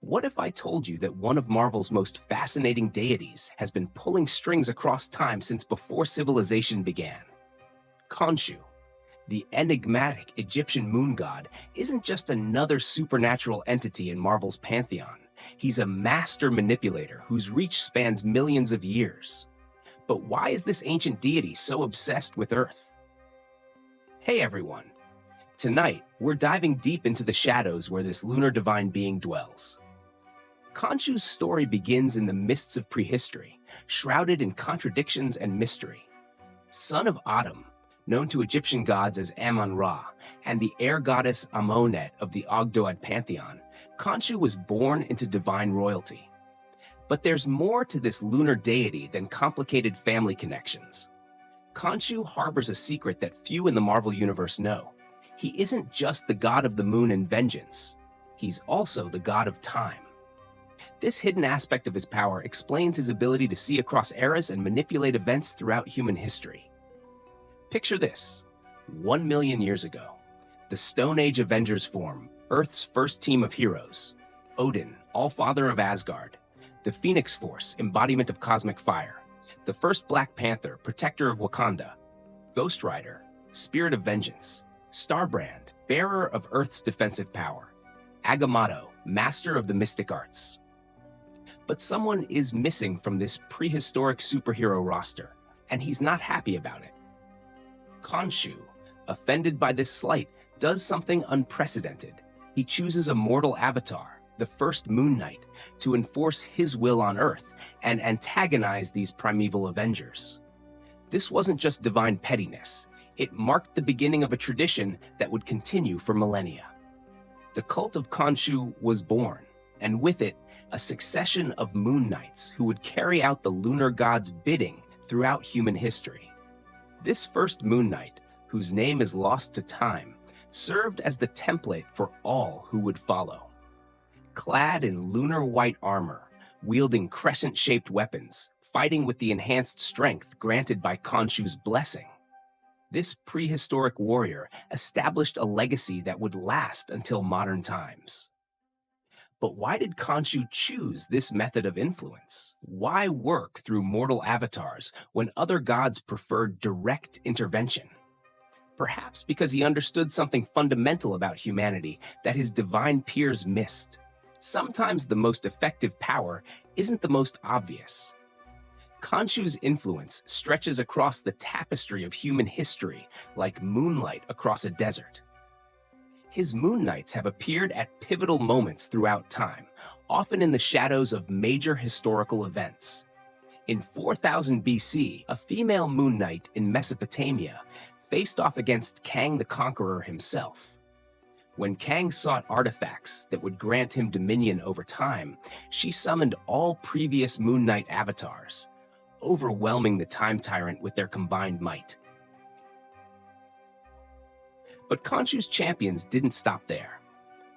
What if I told you that one of Marvel's most fascinating deities has been pulling strings across time since before civilization began? Khonshu, the enigmatic Egyptian moon god, isn't just another supernatural entity in Marvel's pantheon. He's a master manipulator whose reach spans millions of years. But why is this ancient deity so obsessed with Earth? Hey everyone! Tonight, we're diving deep into the shadows where this lunar divine being dwells. Khonshu's story begins in the mists of prehistory, shrouded in contradictions and mystery. Son of Atum, known to Egyptian gods as Amun-Ra, and the air goddess Amonet of the Ogdoad pantheon, Khonshu was born into divine royalty. But there's more to this lunar deity than complicated family connections. Khonshu harbors a secret that few in the Marvel Universe know. He isn't just the god of the moon and vengeance. He's also the god of time. This hidden aspect of his power explains his ability to see across eras and manipulate events throughout human history. Picture this. 1 million years ago, the Stone Age Avengers form, Earth's first team of heroes. Odin, All-Father of Asgard. The Phoenix Force, embodiment of cosmic fire. The first Black Panther, protector of Wakanda. Ghost Rider, spirit of vengeance. Starbrand, bearer of Earth's defensive power. Agamotto, master of the mystic arts. But someone is missing from this prehistoric superhero roster, and he's not happy about it. Khonshu, offended by this slight, does something unprecedented. He chooses a mortal avatar, the first Moon Knight, to enforce his will on Earth and antagonize these primeval Avengers. This wasn't just divine pettiness. It marked the beginning of a tradition that would continue for millennia. The cult of Khonshu was born, and with it, a succession of Moon Knights who would carry out the lunar god's bidding throughout human history. This first Moon Knight, whose name is lost to time, served as the template for all who would follow. Clad in lunar white armor, wielding crescent-shaped weapons, fighting with the enhanced strength granted by Khonshu's blessing, this prehistoric warrior established a legacy that would last until modern times. But why did Khonshu choose this method of influence? Why work through mortal avatars when other gods preferred direct intervention? Perhaps because he understood something fundamental about humanity that his divine peers missed. Sometimes the most effective power isn't the most obvious. Khonshu's influence stretches across the tapestry of human history like moonlight across a desert. His Moon Knights have appeared at pivotal moments throughout time, often in the shadows of major historical events. In 4000 BC, a female Moon Knight in Mesopotamia faced off against Kang the Conqueror himself. When Kang sought artifacts that would grant him dominion over time, she summoned all previous Moon Knight avatars, overwhelming the Time Tyrant with their combined might. But Khonshu's champions didn't stop there.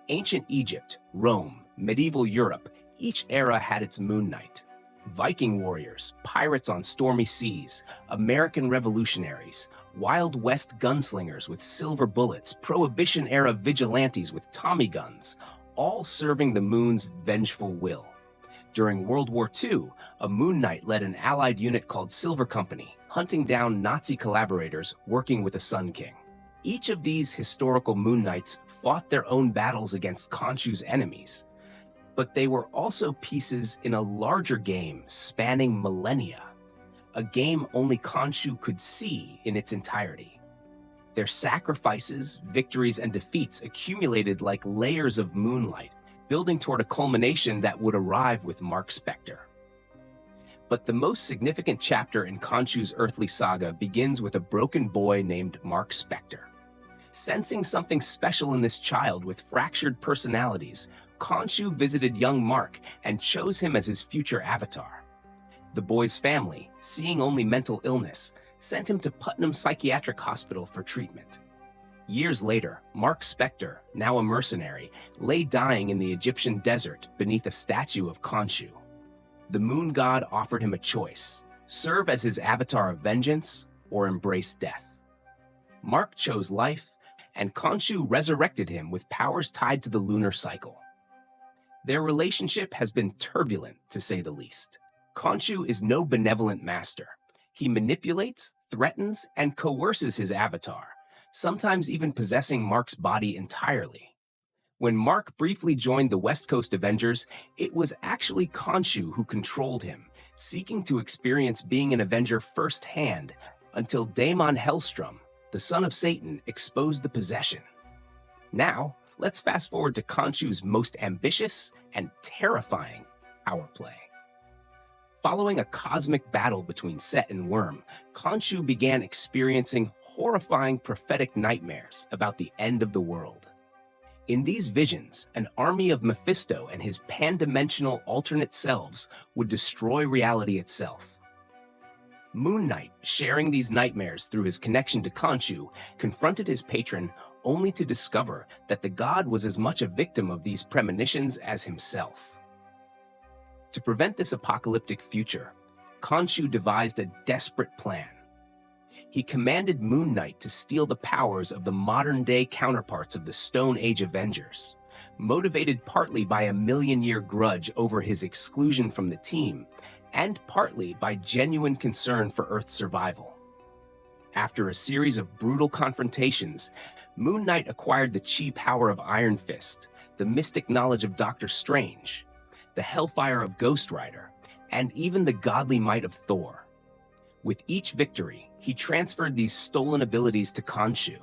Ancient Egypt, Rome, medieval Europe, each era had its Moon Knight. Viking warriors, pirates on stormy seas, American revolutionaries, Wild West gunslingers with silver bullets, Prohibition-era vigilantes with Tommy guns, all serving the moon's vengeful will. During World War II, a Moon Knight led an allied unit called Silver Company, hunting down Nazi collaborators working with the Sun King. Each of these historical Moon Knights fought their own battles against Khonshu's enemies, but they were also pieces in a larger game spanning millennia, a game only Khonshu could see in its entirety. Their sacrifices, victories, and defeats accumulated like layers of moonlight, building toward a culmination that would arrive with Marc Spector. But the most significant chapter in Khonshu's earthly saga begins with a broken boy named Marc Spector. Sensing something special in this child with fractured personalities, Khonshu visited young Marc and chose him as his future avatar. The boy's family, seeing only mental illness, sent him to Putnam Psychiatric Hospital for treatment. Years later, Marc Spector, now a mercenary, lay dying in the Egyptian desert beneath a statue of Khonshu. The moon god offered him a choice: serve as his avatar of vengeance or embrace death. Marc chose life, and Khonshu resurrected him with powers tied to the lunar cycle. Their relationship has been turbulent, to say the least. Khonshu is no benevolent master. He manipulates, threatens, and coerces his avatar, sometimes even possessing Marc's body entirely. When Marc briefly joined the West Coast Avengers, it was actually Khonshu who controlled him, seeking to experience being an Avenger firsthand until Daemon Hellstrom, the son of Satan, exposed the possession. Now, let's fast forward to Khonshu's most ambitious and terrifying power play. Following a cosmic battle between Set and Worm, Khonshu began experiencing horrifying prophetic nightmares about the end of the world. In these visions, an army of Mephisto and his pan-dimensional alternate selves would destroy reality itself. Moon Knight, sharing these nightmares through his connection to Khonshu, confronted his patron only to discover that the god was as much a victim of these premonitions as himself. To prevent this apocalyptic future, Khonshu devised a desperate plan. He commanded Moon Knight to steal the powers of the modern-day counterparts of the Stone Age Avengers, motivated partly by a million-year grudge over his exclusion from the team, and partly by genuine concern for Earth's survival. After a series of brutal confrontations, Moon Knight acquired the chi power of Iron Fist, the mystic knowledge of Doctor Strange, the hellfire of Ghost Rider, and even the godly might of Thor. With each victory, he transferred these stolen abilities to Khonshu,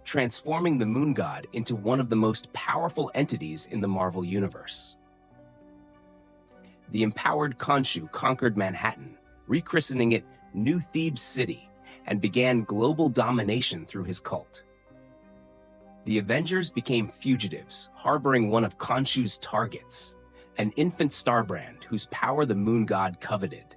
transforming the Moon God into one of the most powerful entities in the Marvel Universe. The empowered Khonshu conquered Manhattan, rechristening it New Thebes City, and began global domination through his cult. The Avengers became fugitives, harboring one of Khonshu's targets, an infant starbrand whose power the Moon God coveted.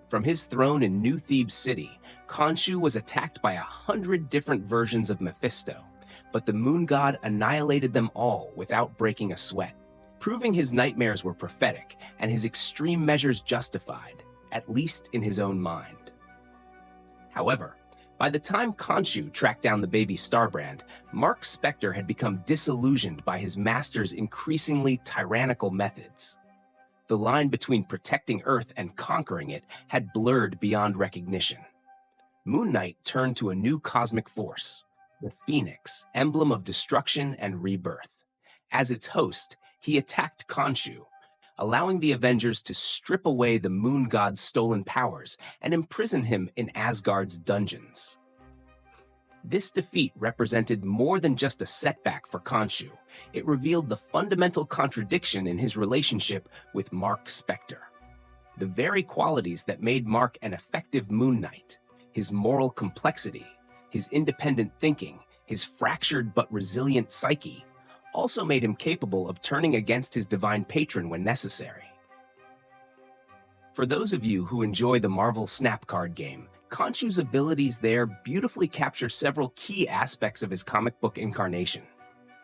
From his throne in New Thebes City, Khonshu was attacked by 100 different versions of Mephisto, but the Moon God annihilated them all without breaking a sweat, proving his nightmares were prophetic and his extreme measures justified, at least in his own mind. However, by the time Khonshu tracked down the baby Starbrand, Marc Spector had become disillusioned by his master's increasingly tyrannical methods. The line between protecting Earth and conquering it had blurred beyond recognition. Moon Knight turned to a new cosmic force, the Phoenix, emblem of destruction and rebirth. As its host, he attacked Khonshu, allowing the Avengers to strip away the Moon God's stolen powers and imprison him in Asgard's dungeons. This defeat represented more than just a setback for Khonshu. It revealed the fundamental contradiction in his relationship with Marc Spector. The very qualities that made Marc an effective Moon Knight, his moral complexity, his independent thinking, his fractured but resilient psyche, also made him capable of turning against his divine patron when necessary. For those of you who enjoy the Marvel Snap card game, Khonshu's abilities there beautifully capture several key aspects of his comic book incarnation.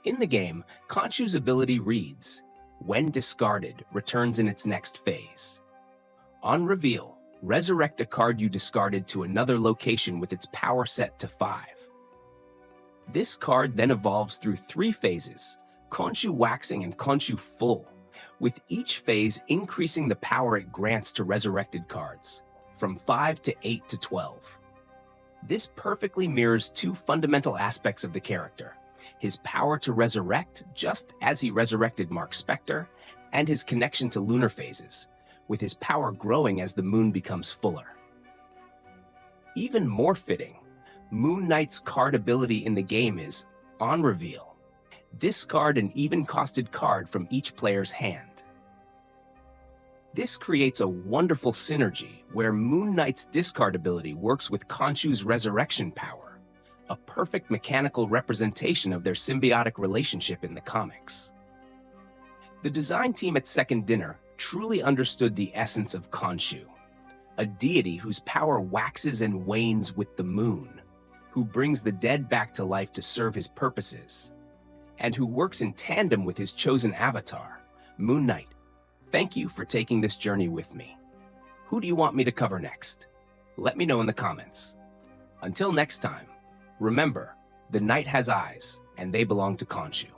In the game, Khonshu's ability reads, "When discarded, returns in its next phase. On reveal, resurrect a card you discarded to another location with its power set to 5. This card then evolves through 3 phases, Khonshu Waxing and Khonshu Full, with each phase increasing the power it grants to resurrected cards, from 5 to 8 to 12. This perfectly mirrors 2 fundamental aspects of the character, his power to resurrect just as he resurrected Marc Spector, and his connection to lunar phases, with his power growing as the moon becomes fuller. Even more fitting, Moon Knight's card ability in the game is, on reveal, discard an even-costed card from each player's hand. This creates a wonderful synergy where Moon Knight's discard ability works with Khonshu's resurrection power, a perfect mechanical representation of their symbiotic relationship in the comics. The design team at Second Dinner truly understood the essence of Khonshu, a deity whose power waxes and wanes with the moon, who brings the dead back to life to serve his purposes, and who works in tandem with his chosen avatar, Moon Knight. Thank you for taking this journey with me. Who do you want me to cover next? Let me know in the comments. Until next time, remember, the night has eyes, and they belong to Khonshu.